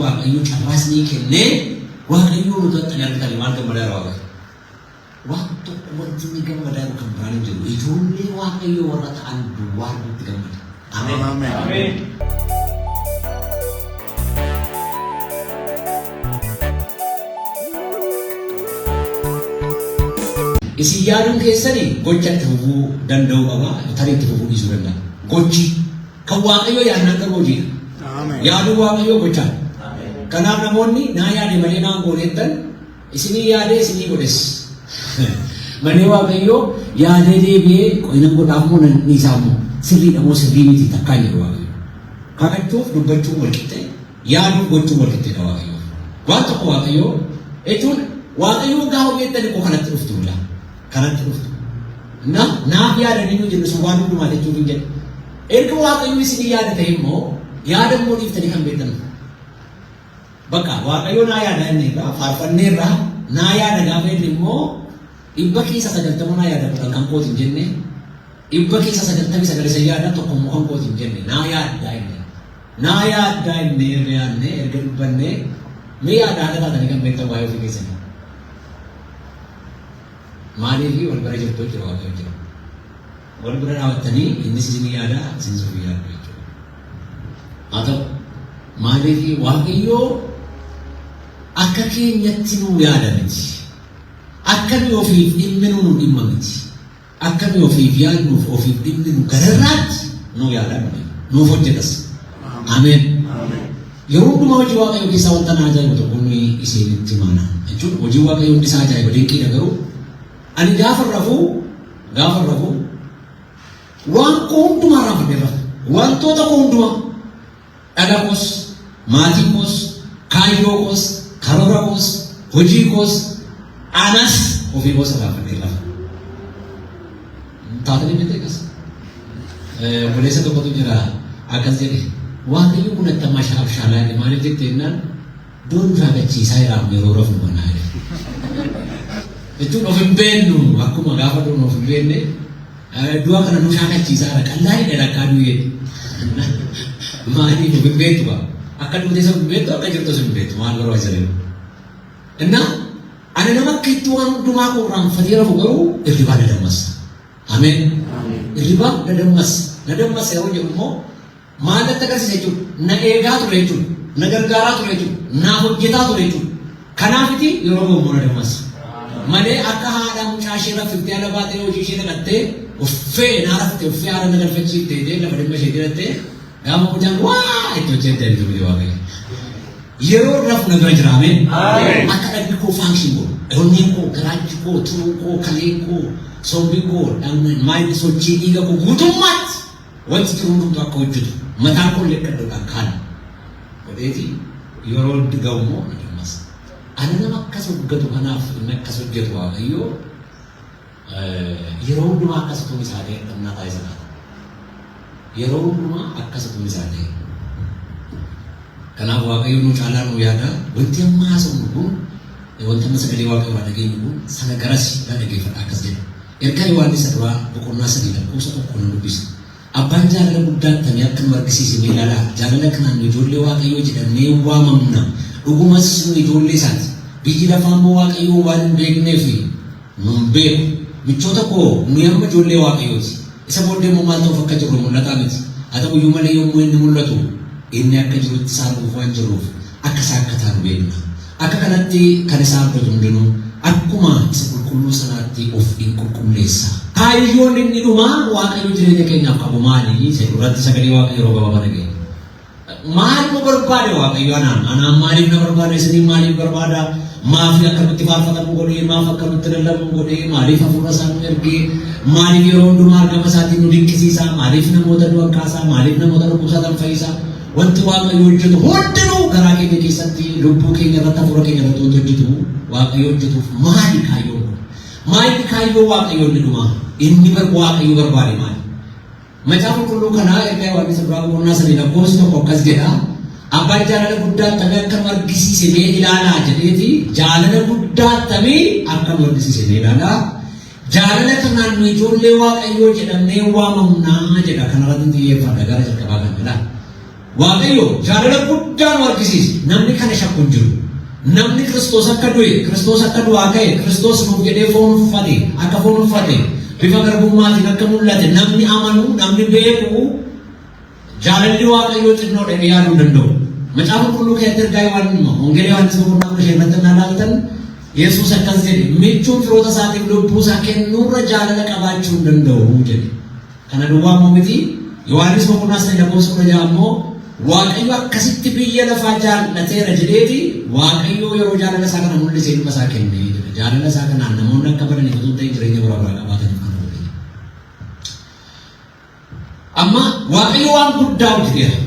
waaqayyo carraasni kennee waaqayyo nuti xalayartanii maal gammadaa raawwata. Waan tokko wanti ni gammadaa kan biraan jiru ijoollee waaqayyo warra ta'an duwwaa nutti gammada. Ameen. Isi yaadun keessanii gocha itti fufuu danda'u qaba, tarii itti fufuu dhiisuu danda'a. Gochi kan waaqayyo yaadnaan qabu hojiidha. Yaaduu waaqayyo gochaan. Kanaaf namoonni naa yaade malee naan gooneettan isinii yaadee isinii godhes. Malee waaqayyo yaadee deebi'ee qoyina godhaaf moo ni isaa moo sirriidha moo sirrii miti takkaan jedhu waaqayyo. Kakachuuf dubbachuun walqixxee yaaduuf gochuun walqixxeedha waaqayyo. Waan tokko waaqayyo jechuun waaqayyo gaafa hojjettani koo kanatti dhuftu bila. Kanatti dhuftu. Naaf yaadanii nu jennu sun waan hundumaa jechuuf hin jedhu. Erga waaqayyo isinii yaada ta'e immoo yaada immoo dhiiftanii kan beektan. Bakka waaqayyo naa yaada inni irraa faarfanneerraa naa yaada gaafa inni immoo dhibba keessa 90 naa yaada kan kooti hin jenne dhibba keessa 99 yaada tokko immoo kan kooti hin jenne naa yaada inni erga dubbannee mee yaada haala taatanii kan beektan waa'ee ofii keessanii. Maaliif wal bira jirtu jira waaqayyo jira. Wal bira dhaabattanii innis isin yaada isin ofii yaadu jechuudha. Haa ta'u maaliif waaqayyo akka keenyatti nu yaada miti. Akka nu ofiif dhimminu nu dhimma miti. Akka nu ofiif yaadnuuf ofiif dhimminu gararraatti nu yaada miti. Nuuf hojjetas. Ameen. Yeroo hundumaa hojii waaqayyo keessaa wanta na ajaa'ibu tokko inni isinitti himana jechuudha. Hojii waaqayyo hundi isaa ajaa'iba dinqiidha garuu ani gaafa rafuu waan koo hundumaa raafadheera. Wantoota koo hundumaa dhala koos, maatii koos, kaayyoo koos, karoora koos, hojii koos, anas ofii koos raafadheera. Taatanii beekte kas. Buleessa tokkotu jira akkas jedhe waaqayyo kun attammaa shaabshaalaa jedhe maaliif jettee jennaan doon shaagachiisaa jiraam yeroo rafnu banaa jedhe. Jechuun of hin beeknu akkuma gaafa doon of hin beekne du'a kana nu shaakachiisaa jira qallaa hidha dhaqaa du'ee. Maaliif of hin beektu ba? Akka duutee isa hin beektu akka jirtu hin beektu maal barbaachisa jiru. Innaa ani nama akka itti waan hundumaa koo raanfatee rafu garuu irribaa dadammasa. Ameen. Irribaa dadammasa yeroo jedhu immoo maalatti agarsiisa jechuudha. Na eegaa ture jechuudha. Na gargaaraa ture jechuudha. Naaf hojjetaa ture jechuudha. Kanaafiti yeroo boommoo dadammasa. Malee akka haadha mucaa ishee raffiftee ala baatee hojii ishee dhaqattee uffee naa rafte uffee haala na galfachiiftee jedhee lafa dhimma ishee jedhattee gaafa mucaan waa itti hojjettee jiru biyya waaqayyo. Yeroo rafu na bira jira ameen. Akka dhagni koo faankshii godhu. Onneen koo, garaachi koo, turuu koo, kaleen koo, sombi koo, maayini sochii dhiiga koo guutummaatti wanti jiru hundumtu akka hojjetu mataan koo illee kadhuudhaan kaana. Godheeti yeroo ga'u immoo na dammasa. Ani nama akkas hojjetu kanaaf inni akkas hojjetu waaqayyo yeroo hundumaa akkasitu isaa ta'e dhamnaa taasisa laata. Yeroo hundumaa akkasitu isaa ta'e. Kanaaf waaqayyo nu caalaa nu yaada wanti amma haasofnu kun wanti amma sagalee waaqayyo waan dhageenyu kun sana garas na dhageeffadha akkas jedha. Ergaa Yohaannis duraa boqonnaa 3 lakkoofsa 1 nu dubbisa. Abbaan jaalala guddaa akkamii akka nu argisiise mee ilaalaa. Jaalala kanaan ijoollee waaqayyoo jedhamnee waamamna. Dhugumas nu ijoollee isaati. Biyyi lafaa immoo waaqayyoo waan hin beekneef nu hin beeku. Michoota koo nuyi amma ijoollee waaqayyooti. Isa booddee immoo maal ta'uuf akka jirru mul'ataa miti. Haa ta'u iyyuu malee yommuu inni mul'atu inni akka jirutti isaan dhufuuf waan jiruuf akka isaa akka taanu beekna. Akka kanatti kan isaa abdatu hundinuu akkuma isa qulqulluu sanaatti of hin qulqulleessa. Kaayyoon inni dhumaa waaqayyo jireenya keenyaaf qabu maali? Isa duratti sagalee waaqayyo yeroo gabaabaa dhageenya. Maal nu barbaade waaqayyo anaan maaliif na barbaada? Isiniin maaliif barbaada? Maaf akkamitti faarfatamu godhee, maaf akkamitti lallabu godhee, maaliif hafuura isaa nu ergee, maaliif yeroo hundumaa argama isaatiin nu dinqisiisaa, maaliif namoota du'an kaasaa, maaliif namoota dhukkubsatan fayyisaa. Wanti waaqayyo hojjetu hundinuu garaa keenya keessatti lubbuu keenya irratti hafuura keenya irratti wanti hojjetu waaqayyo hojjetuuf maali kaayyoon kun? Maali kaayyoo waaqayyo inni dhumaa? Inni waaqayyo barbaade maali? Macaafa qulqulluu kanaa ergaa Yohaannis duraa boqonnaa 3 lakkoofsa 1 akkas jedha. Abbaan jaalala guddaa akkamii akka nu argisiise mee ilaalaa jedheeti. Jaalala guddaa akkamii akka nu argisiise mee ilaalaa. Jaalala kanaan nu ijoollee waaqayyoo jedhamnee waamamnaa jedha. Kanarratti xiyyeeffadha gara jalqabaa kan jedha. waaqayyo jaalala guddaan warqisiis namni kana shakkuun jiru namni Kiristoos akka du'e Kiristoos akka du'aa ka'e Kiristoos nuuf jedhee foon uffate akka foon uffate bifa garbummaatiin akka mul'ate namni amanu namni beeku jaalalli waaqayyo xinnoo dheedhee yaaduu danda'u. Macaafa qulqulluu keessatti ergaa Yohaannis Yohaannis boqonnaa 15 ilaaltan Yesuus akkas jedhe michuun firoota isaatiif lubbuu isaa kennuurra jaalala qabaachuu hin danda'u jedhe. Kana duwwaa immoo miti Yohaannis boqonnaa 9 ammoo waaqayyo akkasitti biyya lafaa jaallateera jedheeti waaqayyo yeroo jaalala isaa kana mul'ise ilma isaa kenne jedhe. Jaalala isaa kanaan namoonni akka badaniif osoo ta'e jireenya bara baraa qabaataniif kana godhe. Amma waaqayyo waan guddaa hojjeteera.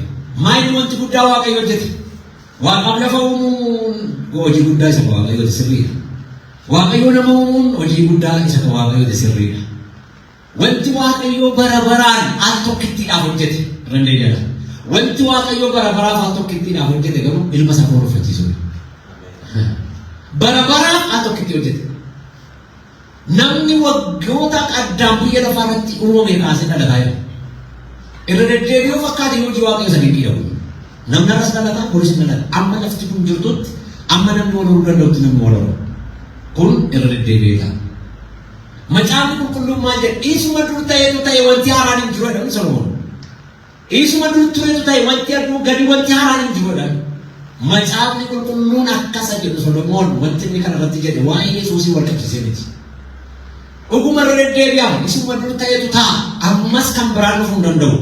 Maayini wanti guddaa waaqayyo hojjete. Waaqaaf lafa uumuun hojii guddaa isa waaqayyo sirriidha. Waaqayyo nama uumuun hojii guddaa isa waaqayyo sirriidha. Wanti waaqayyo bara baraan al tokkittiidhaaf hojjete randee jala. Wanti waaqayyo bara baraaf al tokkittiidhaaf hojjete garuu ilma isaa foorfachiisuudha. Bara baraaf al tokkitti hojjete. Namni waggoota addaan biyya lafaa irratti uumame kaasee dhalataa jira. Irra deddeebi'uu fakkaate hojii waaqayyo sanii dhiiramu. Namni arras dhalataa kunis dhalata. Amma lafti kun jirtutti amma namni wal horuu danda'utti namni wal horuu. Kun irra deddeebi'eedha. Macaafni qulqulluun maal jedha? Isuma dur ta'etu ta'e wanti haaraan hin jiru jedhamu Solomoon. Isuma dur turetu ta'e wanti aduu gadi wanti haaraan hin jiru jedhamu. Macaafni qulqulluun akkasa jedhu Solomoon wanti inni kanarratti jedhe waa'ee Yesuusii wal qabsiisee miti. Dhuguma irra deddeebi'ama. Isuma dur ta'etu ta'a. Ammas kan biraan dhufuu hin danda'u.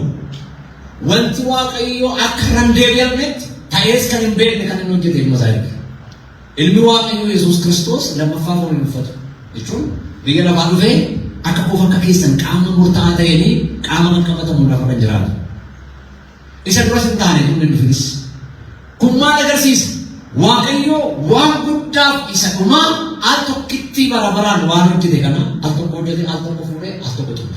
Wanti waaqayyo akka irraan deebi'amnetti ta'ees kan hin beekne kan inni hojjete ilma isaa erge. Ilmi waaqayyo Yesuus Kiristoos lammaffaa foon hin uffatu jechuun biyya lafaa dhufee akka qofa akka keessan qaama murtaa'aa ta'anii qaama kan qabatamu lafa kan jiraatu. Isa duras hin taane humni dhufinis. Kun maal agarsiisa? Waaqayyo waan guddaaf isa dhumaa al tokkitti bara baraan waan hojjete kana al tokko hojjete al tokko fuudhee al tokko tume.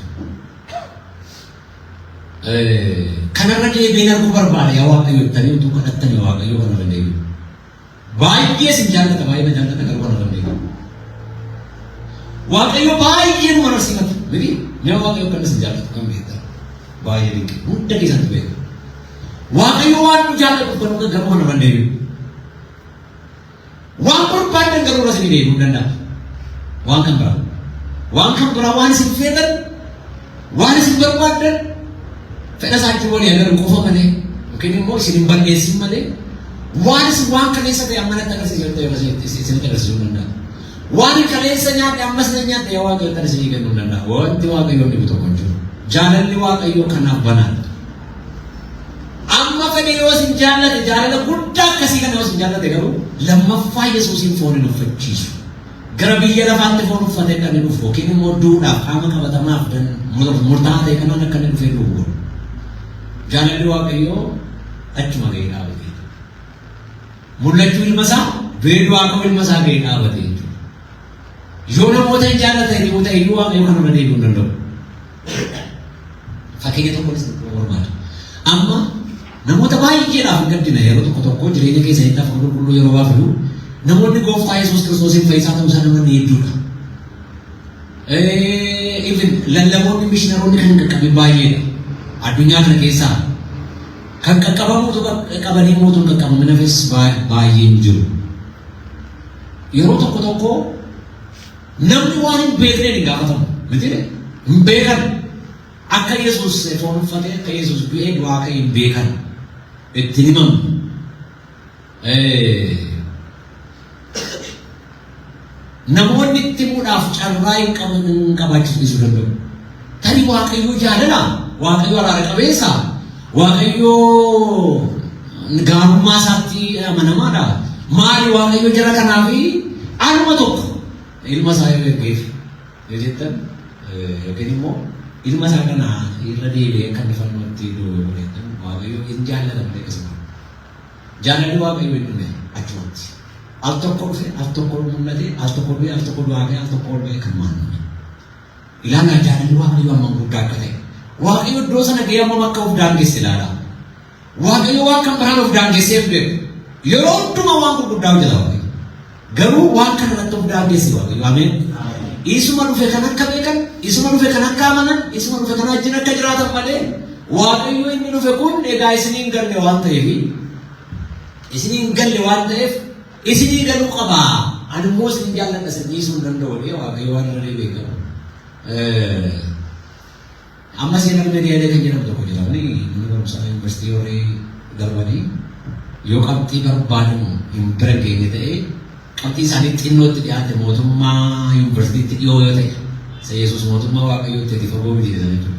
Kanarra deebiin arguu barbaade yaa waaqayyo ittanii utuu kadhattanii waaqayyo kanarra deebiin. Baay'ee sin jaallata baay'ee na jaallata garuu kanarra deebiin. Waaqayyo baay'ee nu mararsiifata. Miti mee waaqayyo kan sin jaallatu kan beektaa baay'ee dinqi hunda keessatti beeku. Waaqayyo waan nu jaallatu garuu kanarra deebiin. Waan barbaadan garuu rasin deebiin danda'a. Waan kan biraa waan isin feetan waan isin barbaadan fedha isaatti walii agarru qofa malee yookiin immoo isin hin balleessin malee waan kaleessa ta'e amma natti agarsiisuu danda'a. Waan kaleessa nyaadhe ammas na nyaadhe yaa waaqayyo kan isinii kennuu danda'a. Wanti waaqayyoon dhibu tokko hin jiru. Jaalalli waaqayyoo kanaaf banaadha. Amma fedhe yoo isin jaallate jaalala guddaa akkasii kana yoo isin jaallate garuu lammaffaa Yesuusiin foon hin uffachiisu. Gara biyya lafaatti foon uffatee kan inni dhufu yookiin immoo duudhaaf qaama qabatamaaf murtaa'aa ta'e kanaan akka inni dhufee dhufu. Jaalalli waaqayyoo achuma gahee dhaabate. Mul'achuu ilma isaa beedu waaqayyo ilma isaa gahee dhaabate jechuudha. Yoo namoota hin jaallatan yoo ta'e iyyuu waaqayyo kanarra deebi'uu hin danda'u. Fakkeenya tokkonis barbaada. Amma namoota baay'eedhaaf hin gaddina yeroo tokko jireenya keessa hin dhafa qulqulluu yeroo waafilu namoonni gooftaa Yesuus Kiristoosiin fayyisaa ta'uu isaa namoonni hedduudha. Even lallaboonni mishiinaroonni kan hin qaqqabin baay'eedha. Addunyaa kana keessaa kan qaqqabamuutu qabanii mootuun qaqqabamina fees baay'een jiru. Yeroo tokko namni waan hin beekneen hin gaafatamu. Miti hin beekan. Akka Yesuus foon uffatee akka Yesuus du'ee du'aa ka'e hin beekan. Itti himamu. Namoonni itti himuudhaaf carraa hin qabaachisuu danda'u. Tarii waaqayyoo jaalala. Waaqayyo araara qabeessa. Waaqayyo gaarummaa isaatti amanamaadha. Maali waaqayyo jara kanaafi aluma tokko ilma isaa yoo ergeef yoo jettan yookiin immoo ilma isaa kana irra deebi'ee kan fannootti godhetan waaqayyo hin jaallatan malee akkasuma. Jaalalli waaqayyo hin dhume achumatti. Al tokko dhufe al tokko mul'ate al tokko du'e al tokko du'aa al tokko ol ba'e kan maannu. Ilaalaa jaalalli waaqayyo amma guddaa akka ta'e. Waaqayyo iddoo sana gahee amma akka of daangesse ilaala. Waaqayyo waan kan biraan of daangesseef beeku. Yeroo hundumaa waan gurguddaa hojjeta waaqayyo. Garuu waan kana irratti of daangesse waaqayyo. Ameen. Isuma dhufe kan akka beekan, isuma dhufe kan akka amanan, isuma dhufe kan wajjin akka jiraatan malee waaqayyo inni dhufe kun egaa isiniin galle waan ta'eef isiniin galle waan ta'eef isinii galuu qaba. Ani immoo isin jaalladha dhiisuu hin danda'u waaqayyo waan irra beekamu. Amma seenaa miidiyaa kan jedhamu tokko jira. Inni barumsaa yuunivarsiitii horii darbanii yoo qabxii barbaadamu hin bira geenye ta'e qabxii isaanii xinnootti dhiyaate mootummaa yuunivarsiitiitti dhiyoo yoo ta'e isa Yesuus mootummaa waaqayyootti itti fagoo miti jechuudha.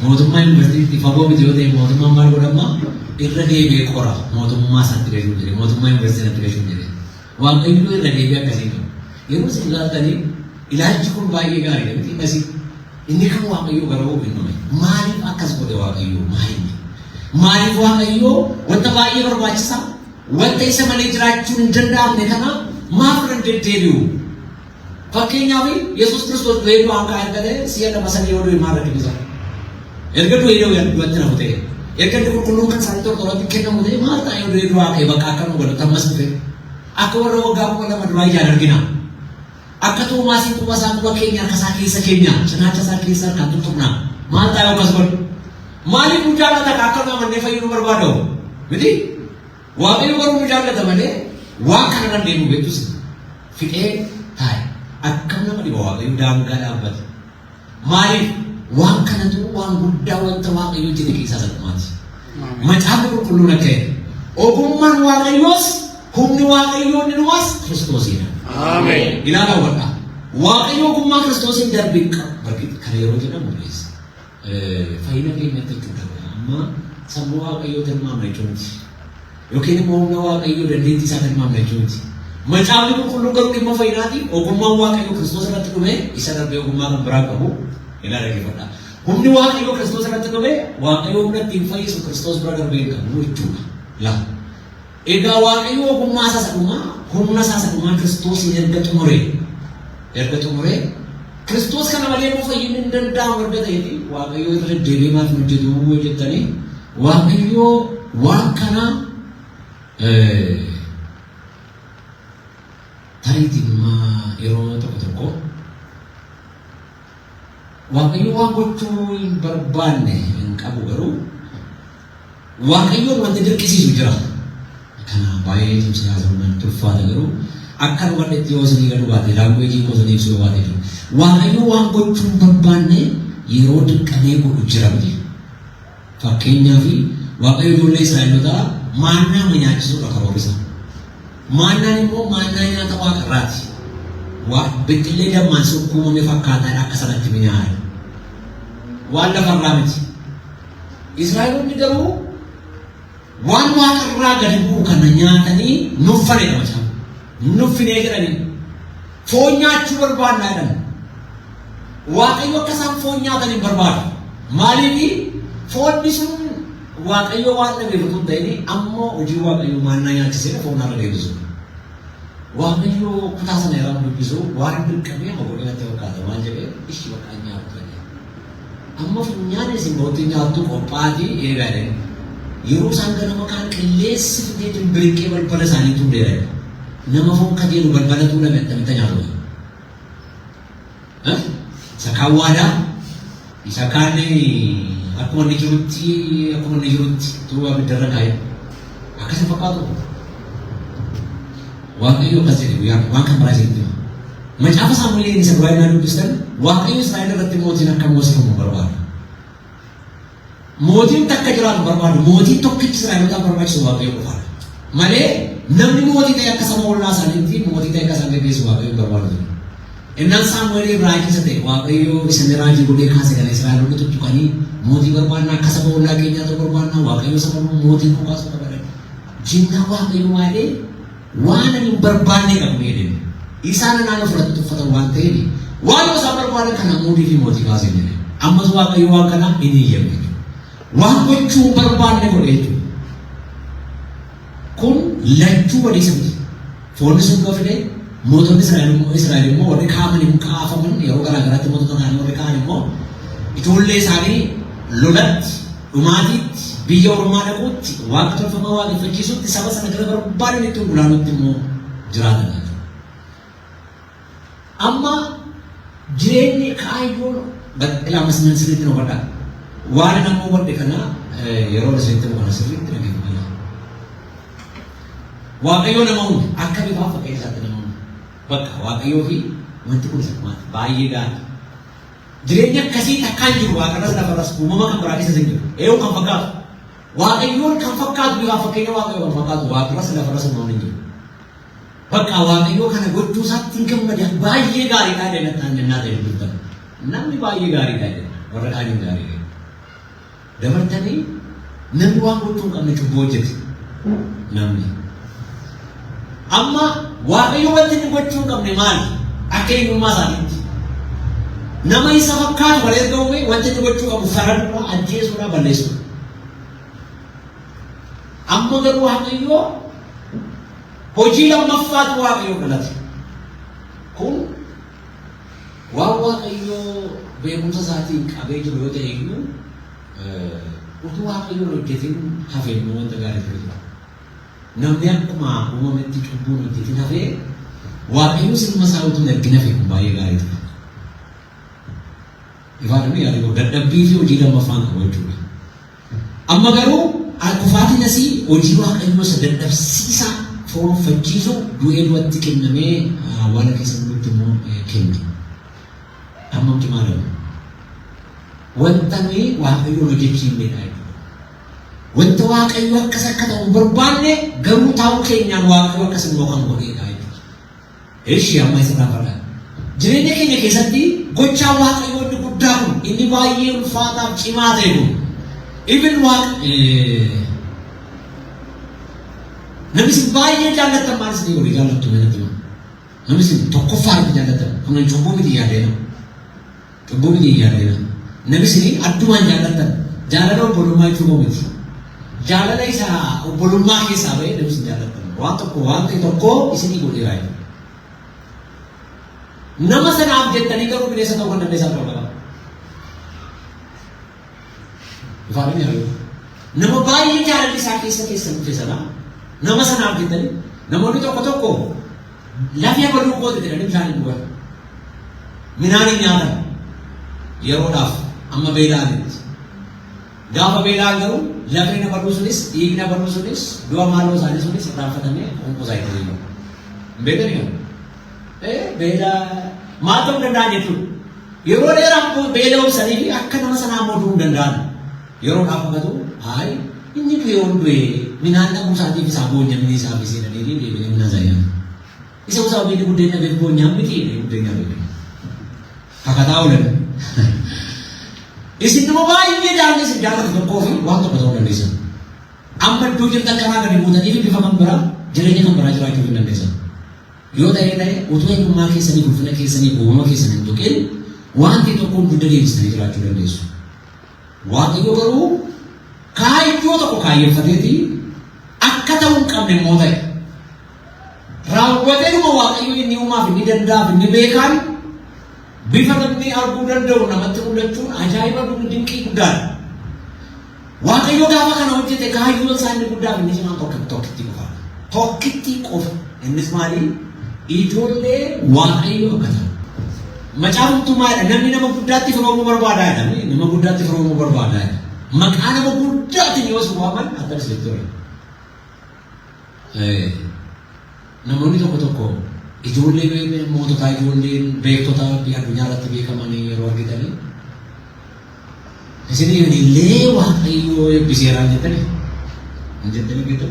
Mootummaa yuunivarsiitiitti fagoo miti yoo ta'e mootummaan maal godhama irra deebi'ee qora mootummaa isaatti gahuu jedhe mootummaa yuunivarsiitiitti gahuu jedhe waaqayyo irra deebi'ee akkasii qabu. Yeroo isin ilaaltanii ilaalchi kun baay'ee gaariidha miti akkasii inni kan waaqayyo garuu hin dhume maaliif akkas godhe waaqayyo maaliif waaqayyo wanta baay'ee barbaachisaa wanta isa malee jiraachuun hin danda'amne kana maaf irra deddeebi'u. Fakkeenyaaf Yesuus Kiristoos du'ee du'aan ka'e argate si'a lama sadii yoo du'e maal rakkisa? Erga du'ee du'atti nafu ta'e erga qulqulluun kan isaanii tokko irratti kennamu ta'e maal ta'a yoo du'ee du'aa ka'e bakka akka nu godhatu ammas dhufe akka warra waggaa kuma lama duraa ijaan argina. Akka Toomaasiin quba isaa quba keenya harka isaa keessa keenya cinaacha isaa keessa harkaan tuttuqna maal ta'a yoo akkas godhu? Maaliif nu jaallata akka nu amannee fayyuu barbaadu miti? Waaqayyo garuu nu jaallata malee waan kana dandeemu beektus fixee taa'e akkam nama dhiba waaqayyo daangaa dhaabbate. Maaliif waan kanatu waan guddaa wanta waaqayyo jedhe keessaa salphumaati. Macaafni qulqulluun akka jedhe ogummaan waaqayyoos humni waaqayyoo inni nuwas Kiristoosidha. Ameen. Ilaalaa wadha waaqayyo ogummaa Kiristoosiin darbii kana yeroo jedhamu leessa. Fayyina keenyatti jechuudha. Amma sammuu waaqayyoo tilmaamna jechuuti. Yookiin immoo humna waaqayyoo dandeettii isaa tilmaamna jechuuti. Macaafni qulqulluun garuu dhimma fayyinaati. Ogummaan waaqayyoo Kiristoos irratti dhume isa darbee ogummaa kan biraa qabu ilaa dhaggeeffadha. Humni waaqayyoo Kiristoos irratti dhume waaqayyoo humna ittiin fayyisu Kiristoos bira darbee qabu jechuudha. Laa. Egaa waaqayyoo ogummaa isaa sadhumaa humna isaa sadhumaa Kiristoosiin erga xumuree Kiristoos kana malee nu fayyinni hin danda'amu erga ta'eeti waaqayyoo irra deebi'ee maaf nu hojjetu jettanii waaqayyoo waan kana tariitiin yeroo tokko waaqayyoo waan gochuu hin barbaanne hin qabu garuu waaqayyoon wanti dirqisiisu jira. Kana baay'ee cimsee haasa'uudhaan turfaata garuu akka nu gadheetti yoo isinii gadu baate laanguweejii qoosanii ibsuu yoo baate jiru. Waaqayyo waan gochuu hin barbaanne yeroo dirqamee godhu jira miti. Fakkeenyaaf waaqayyo ijoollee Israa'elootaa maannaa nyaachisuudha karoorisa. Maannaan immoo maannaa nyaata waaqarraati. Biqillee dammaan sukkuumame fakkaataadha akka sanatti mi'aayu. Waan lafarraa miti. Israa'eloonni garuu waan waaqarraa gadi bu'u kana nyaatanii nuffanedha macaafa. Nuffinee jedhanii foon nyaachuu barbaannaa jedhan. Waaqayyo akka isaan foon nyaatan hin barbaadu. Maaliif foonni sun waaqayyo waan dhabeef otoo hin ta'in ammoo hojii waaqayyo maannaa nyaachisee foon irra deebisu. Waaqayyo kutaa sana irraa dubbisu waan dirqamee godhee natti fakkaata waan jedhee ishii bakka nyaatu kan amma funyaan isin booddee nyaattu qophaatii eegaadhaan yeroo isaan ganama kaan qilleessi fidee dimbiriqqee balbala isaanii tuudeera. Nama foon kajeelu balbalatu dhabetta nyaatu. Isa kaan waadaa isa kaan akkuma inni jirutti turuu abiddarra kaa'e akkasa fakkaatu. Waaqayyo akkas jedhe waan kan biraa isinitti hima. Macaafa Saamu'eel isa duraa innaa dubbistan waaqayyo Israa'el irratti mootiin akka moosifamu barbaada. Mootiin takka jiraatu barbaadu mootiin tokkichi Israa'elootaaf barbaachisu waaqayyo qofaadha. Malee namni mootii ta'e akka saba ollaa isaaniitti mootii ta'e akka isaan gaggeessu waaqayyo barbaadu. Innaan Saamu'eel raajii isa ta'e waaqayyo isa raajii godhee kaase kana Israa'eloonni tuttuqanii mootii barbaadna akka saba ollaa keenyaa ta'u barbaadna waaqayyo saba mootii nu kaasuu qabaadha. Jinnaa waaqayyo maalee waan ani hin barbaanne qabu jedhee isaan naannoo fudhatu uffatan waan ta'eef waan isaan barbaadan kana mootii fi mootii kaasee jedhe ammas waaqayyo waan kana hin eeyyamu waan gochuu barbaanne godhe jechuudha. Kun lachuu badiisa miti. Foonni sun gofide mootonni Israa'el immoo warri kaaman immoo kaafaman yeroo garaa garaatti mootota isaanii warri kaan immoo ijoollee isaanii lolatti dhumaatiitti biyya ormaa dhaquutti waaqa tolfamaa waaqeffachiisuutti saba sana gara barbaadan itti bulaanutti immoo jiraatan. Amma jireenyi kaayyoon ilaa masnaan sirriitti nu godha. waan namoo wadde kana yeroo isintti waan sirriitti dhaggeeffadhaa. Waaqayyo nama hunde akka bifa fakkeenya isaatti nama hunde bakka waaqayyoo fi wanti kun baay'ee gaarii. Jireenya akkasii takkaan jiru waaqarras lafarras uumama kan biraa keessa jiru. Eeyyuu kan fakkaatu. Waaqayyoon kan fakkaatu bifa fakkeenya waaqayyoo kan fakkaatu waaqarras lafarras uumamni jiru. Bakka waaqayyoo kana gochuu isaatti hin gammadan baay'ee gaariidha jedhan jennaa ta'e dubbatan. Namni baay'ee gaariidha jedhan warra kaaniin gaariidha. Dabartanii namni waan gochuu hin qabne cubbuu hojjete namni. Amma waaqayyo wanti inni gochuu hin qabne maali? Akka eenyummaa isaaniitti. Nama isa fakkaatu wal erga uume wanti inni gochuu qabu saranudha, ajjeesuudha, balleessuudha. Amma garuu waaqayyo hojii lammaffaatu waaqayyo dhalate. Kun waan waaqayyo beekumsa isaatiin qabee jiru yoo ta'e iyyuu utuu waaqayyo hojjetin hafeenyu wanta gaarii ture. Namni akkuma uumametti cubbuun hojjetin hafee waaqayyo silma isaa utuu argin hafee kun baay'ee gaarii ture. Ifaadhamni yaaduu dadhabbii fi hojii lammaffaan qabu jechuudha. Amma garuu kufaatiin asii hojii waaqayyo isa dadhabsiisaa foonfachiisu du'ee du'atti kennamee waan keessa nutti immoo kenne. Amma mti maalamu? Wanta nuyi waaqayyo hojjechiifnedha jechuudha. Wanta waaqayyo akkas akka ta'u barbaanne garuu taa'uu keenyaan waaqayyo akkas immoo kan godheedha jechuudha. Eeshi amma isa gaafadha. Jireenya keenya keessatti gochaa waaqayyo inni guddaa kun inni baay'ee ulfaataaf cimaa ta'e kun ibin namni si baay'ee jaallatan maalis ni godhe jaallattu natti ma. Namni si tokkoffaa irratti jaallatan kun cubbuu miti yaadeena. Cubbuu miti yaadeena. Namni si addumaan jaallatan jaalala obbolummaa jechuun miti. Jaalala isa obbolummaa keessaa ba'ee namni si jaallatan waan tokko isinii godheera jechuudha. Nama sanaaf jettanii garuu bineensa ta'uu kan dandeessaa ta'uu Ifaadhamni yaaduu. Nama baay'ee jaalalli isaa keessa dhufe sana nama sanaaf jettanii namoonni tokko lafee baluu qooti jedhanii bishaan hin dhugan. Midhaan hin nyaatan yeroodhaaf amma beela'anitti. Gaafa beela'an garuu lafee na baluu sunis dhiigni na baluu sunis du'a maaloo isaanii sunis irraanfatamee qonqosaa itti deemu. Beekani kan? Beelaa maal ta'uu danda'an jechuudha. Yeroo dheeraaf beela'uu sanii fi akka nama sanaa mooduu hin danda'an. Yeroo dhaabatu hayi inni du'ee ol du'ee midhaan dhabuu isaatiif isaa boonyamni isaa fi seenanii deebi'ee midhaan zaayyaa. Isa usaa biyyi guddeen dhabeef boonyaan miti guddeen dhabeef. Hakataa oolan. Isin nama baay'ee jaalli isin jaallatu tokkoo fi waan tokko ta'uu dandeessan. Amma iddoo jirtan karaa gadi buutanii fi bifa kan biraa jireenya kan biraa jiraachuu hin dandeessan. Yoo ta'e utuu eenyummaa keessanii guddina keessanii uumama keessanii hin tuqin wanti tokkoon dugda deebisanii jiraachuu dandeessu. Waaqayyo garuu kaayyoo tokko kaayeffateeti akka ta'uu hin qabne immoo ta'e. Raawwatee dhuma waaqayyo inni uumaaf inni danda'aaf inni beekaan bifa namni arguu danda'u namatti mul'achuun ajaa'iba dinqii guddaadha. Waaqayyo gaafa kana hojjete kaayyoon isaa inni guddaaf inni cimaan tokkitti qofa. Tokkitti qofa. Innis maali? Ijoollee waaqayyo akka ta'u. Macaafumtumaadha namni nama guddaatti firoomuu barbaadaadha. Nama guddaatti firoomuu barbaadaadha. Maqaa nama guddaatiin yoo si waaman akkas jechuudha. Namoonni tokko ijoollee moototaa ijoolleen beektota biyya addunyaa irratti beekamanii yeroo argitanii isin illee waaqayyoo eebbiseeraan jettanii hin jettanii beektu.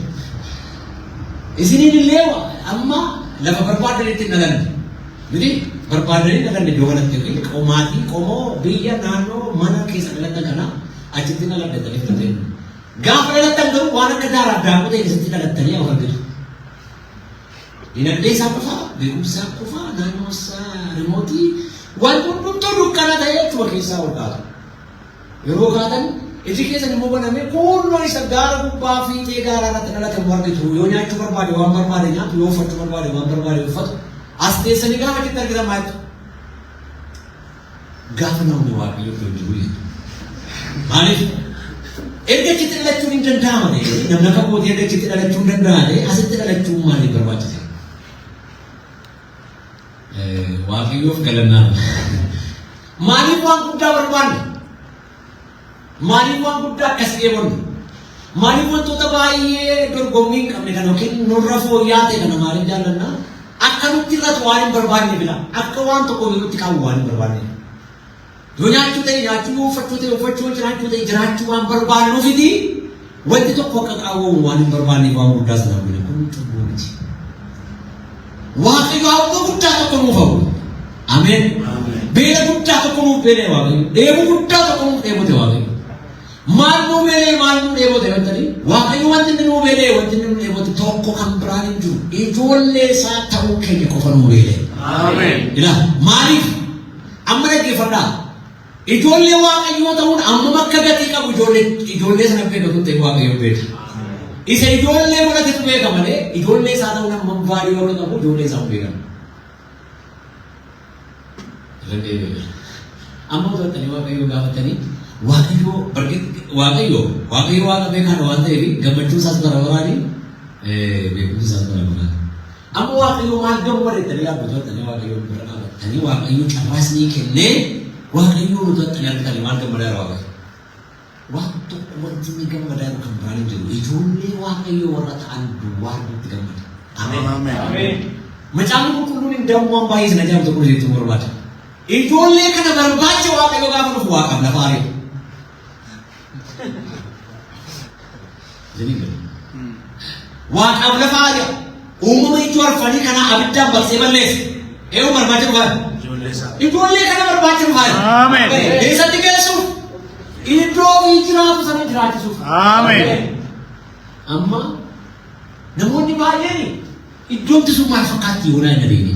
Isin illee amma lafa barbaadanitti hin dhalanne miti barbaadanii dhalanne iddoo kanatti qomaatii qomoo biyya naannoo mana keessa dhalatan kana achitti dhaladhatanii fudhatee gaafa dhalatan garuu waan akka daaraa daakuu ta'e keessatti dhalattanii haa argitu. Dinagdee isaa qofaa, beekumsa isaa qofaa, naannoo isaa rimootii waan hundumtuu dukkana ta'e jechuudha keessaa ol kaatu. Yeroo kaatan iji keessan immoo banamee kunnoo isa gaara gubbaa fiixee gaaraa irratti dhalatan argitu. Yoo nyaachuu barbaade waan barbaade nyaatu, yoo uffachuu barbaade waan barbaade uffatu. As teessanii gaafa achitti argitan maaltu? Gaafa namni waaqayyo iddoo jiru jechuudha. Maaliif? Erga achitti dhalachuun hin danda'ama ta'e, namni akka kootii erga achitti dhalachuu hin danda'a ta'e, asitti dhalachuun maaliif barbaachisa? Waaqayyoof galannaa. Maaliif waan guddaa barbaanne? Maaliif waan guddaa akkas eebannu? Maaliif wantoota baay'ee dorgommii hin qabne kan yookiin nurra fooyya'aa ta'e kana maaliif jaallanna? Akka nutti irratti waan hin barbaanne bila akka waan tokko nutti qabu waan hin barbaanne. Yoo nyaachuu ta'e nyaachuu, yoo uffachuu ta'e uffachuu, jiraachuu ta'e jiraachuu waan barbaannuufiti wanti tokko akka qabu waan hin barbaanne waan guddaa sana godhe kun cubbuu miti. Waaqayyo hawwa guddaa tokko nuuf hawwa. Ameen. Beela guddaa tokko nuuf beelee waaqayyo. Dheebuu guddaa tokko nuuf dheebote waaqayyo. Maal nu beelee maal nu dheebote wantani? Waaqayyo wanti inni nu beelee wanti inni nu dheebote tokko kan biraan hin jiru. Ijoollee isaa ta'uu keenya qofa nu beelee. Ameen. Ilaa maaliif? Amma dhaggeeffadhaa. Ijoollee waaqayyoo ta'uun amma akka gatii qabu ijoollee sana beekatu ta'e waaqayyo beeka. Isa ijoollee godhatetu beeka malee ijoollee isaa ta'uun amma baay'ee yoo qabu ijoollee isaa beekama. Amma to'atanii waaqayyoo gaafatanii waaqayyo waaqa beekaan waan ta'eef gammachuu isaas bara baraanii beekumsi isaas bara baraanii. Amma waaqayyo maal gammadeettanii yaabbatanii waaqayyo bira dhaabatanii waaqayyo carraasnii kennee waaqayyo to'atanii argatanii maal gammadaa waaqayyo. Waan tokko wanti inni gammadaa kan biraan hin jiru ijoollee waaqayyo warra ta'an duwwaa itti gammada. Ameen. Macaan qulqulluun hin dammuun baay'ee sana jaamta kun jechuun barbaada. Ijoollee kana barbaacha waaqayyo gaafa dhufu waaqaaf lafa ari'u. Waaqaaf lafa ari'a. Uumama itti warfanii kana abiddaan barsee balleessa. Eewu barbaacha dhufaadha. Ijoollee kana barbaacha dhufaadha. Ameen. Eessatti geessuuf? Iddoo ofii jiraatu sana jiraachisuuf. Ameen. Amma namoonni baay'een iddoomti sun maal fakkaatti yoo naan dhabeeni.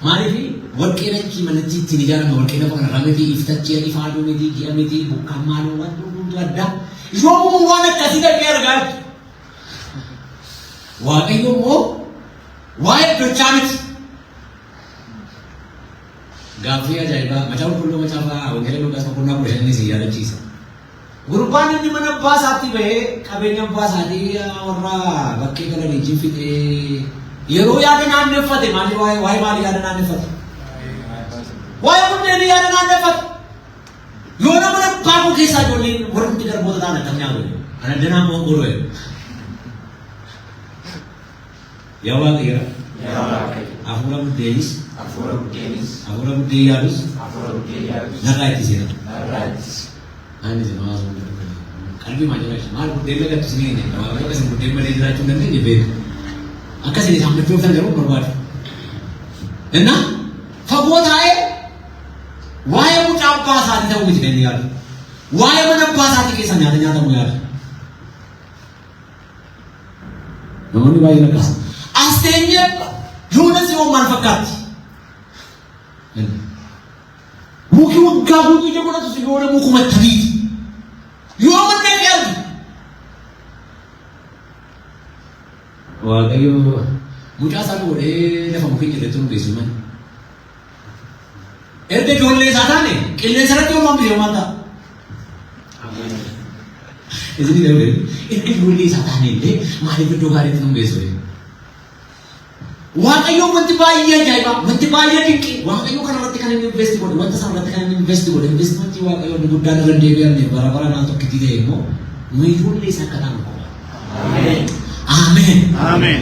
Maaliif warqee lakkii manatti ittiin ijaarame warqee lafa kanarraa miti iftachee ifa aduu miti gi'a miti bokkaan maaloo waan hunduu addaa. Yoo waan akkasii dhaqee argaa jirtu. Waaqayyo immoo waa'ee iddochaa miti. Gaaffii ajaa'ibaa macaafa qulqulluu macaafaa wangeela Luqaas boqonnaa 15 si yaadachiisa. Gurbaan inni mana abbaa isaatti bahee qabeenya abbaa isaatii warra bakkee galanii jinfixee yeroo yaada naanneffate maali waa'ee maali yaada naanneffate? Waa'ee kunneen yaada naanneffate. Yoo nama abbaa koo keessaa ijoolleen warra hundi garboota ta'an akkam nyaatu? Ana danaa moo godhoo? Yaa Waaqayyo. Hafuura buddeenis. Hafuura buddeen yaadus. Narraa itti seena. Ani isin hawaasa qalbii maal buddeen lagattu isin hin jenna. Waaqayyo akkasii buddeen malee jiraachuu hin dandeenye beeku. Akkasii isaan machooftan garuu barbaadu. Innaa fagoo taa'ee waa'ee mucaa abbaa isaatii ta'uu miti inni yaadu. Waa'ee mana abbaa isaatii keessa nyaatamu yaadu. Namoonni baay'een akkas. Asteenyee Yoonas yoo maal fakkaatti? Muki waggaa guutuu ija godhatu si yoo mukuma tabiiti. Yoo manne yaadu. Waaqayyo mucaa isaa godhee lafa mukkeen jalatti nu geessu mani. Erga ijoollee isaa taane qilleensa irratti yoo maamte yoo maata. Isin dabalee erga ijoollee isaa taane illee maaliif iddoo gaariitti nu geessu? Waaqayyo wanti baay'ee ajaa'ibaa wanti baay'ee dinqii waaqayyo kanarratti kan inni investi godhe wanta sanarratti kan inni investi godhe investimentii waaqayyo inni guddaan irra deebi'amne bara bara naan tokkitti ta'e immoo nu ijoollee isaa akka taanu qaba. Ameen. Ameen.